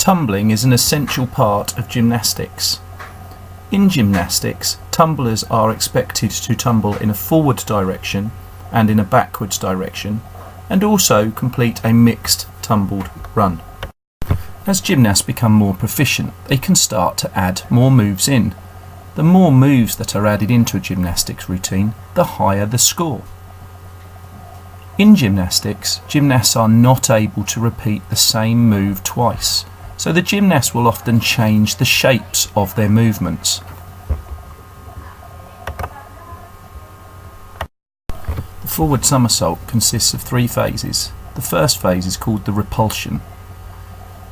Tumbling is an essential part of gymnastics. In gymnastics, tumblers are expected to tumble in a forward direction and in a backwards direction, and also complete a mixed tumbled run. As gymnasts become more proficient, they can start to add more moves in. The more moves that are added into a gymnastics routine, the higher the score. In gymnastics, gymnasts are not able to repeat the same move twice, so the gymnast will often change the shapes of their movements. The forward somersault consists of 3 phases. The first phase is called the repulsion.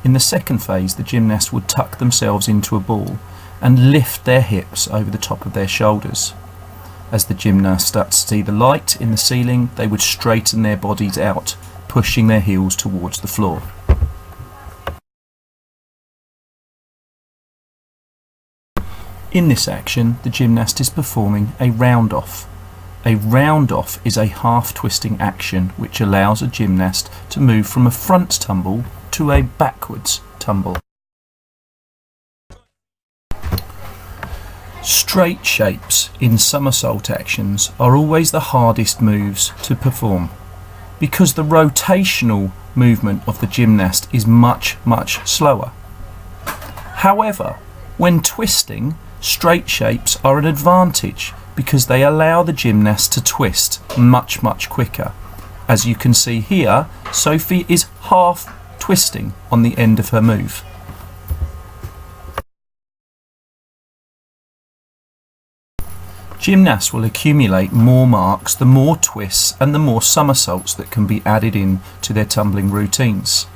In the second phase, the gymnast would tuck themselves into a ball and lift their hips over the top of their shoulders. As the gymnast starts to see the light in the ceiling, they would straighten their bodies out, pushing their heels towards the floor. In this action, the gymnast is performing a round-off. A round-off is a half-twisting action which allows a gymnast to move from a front tumble to a backwards tumble. Straight shapes in somersault actions are always the hardest moves to perform because the rotational movement of the gymnast is much slower. However, when twisting, straight shapes are an advantage because they allow the gymnast to twist much quicker. As you can see here, Sophie is half twisting on the end of her move. Gymnasts will accumulate more marks the more twists and the more somersaults that can be added in to their tumbling routines.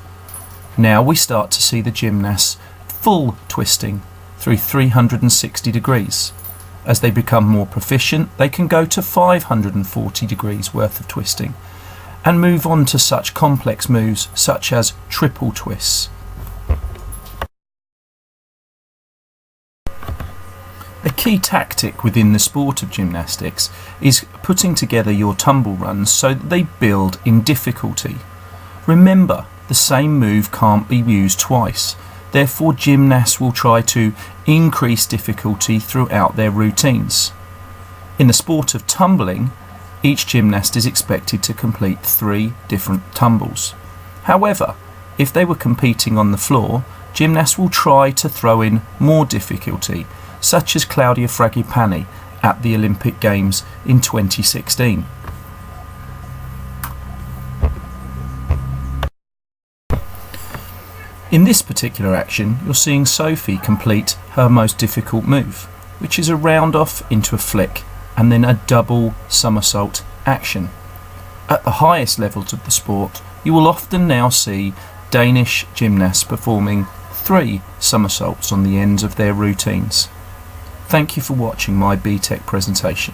Now we start to see the gymnasts full twisting through 360 degrees. As they become more proficient, they can go to 540 degrees worth of twisting and move on to such complex moves such as triple twists. A key tactic within the sport of gymnastics is putting together your tumble runs so that they build in difficulty. Remember, the same move can't be used twice. Therefore, gymnasts will try to increase difficulty throughout their routines. In the sport of tumbling, each gymnast is expected to complete 3 different tumbles. However, if they were competing on the floor, gymnasts will try to throw in more difficulty, such as Claudia Fragipani at the Olympic Games in 2016. In this particular action, you're seeing Sophie complete her most difficult move, which is a round-off into a flick and then a double somersault action. At the highest levels of the sport, you will often now see Danish gymnasts performing 3 somersaults on the ends of their routines. Thank you for watching my BTEC presentation.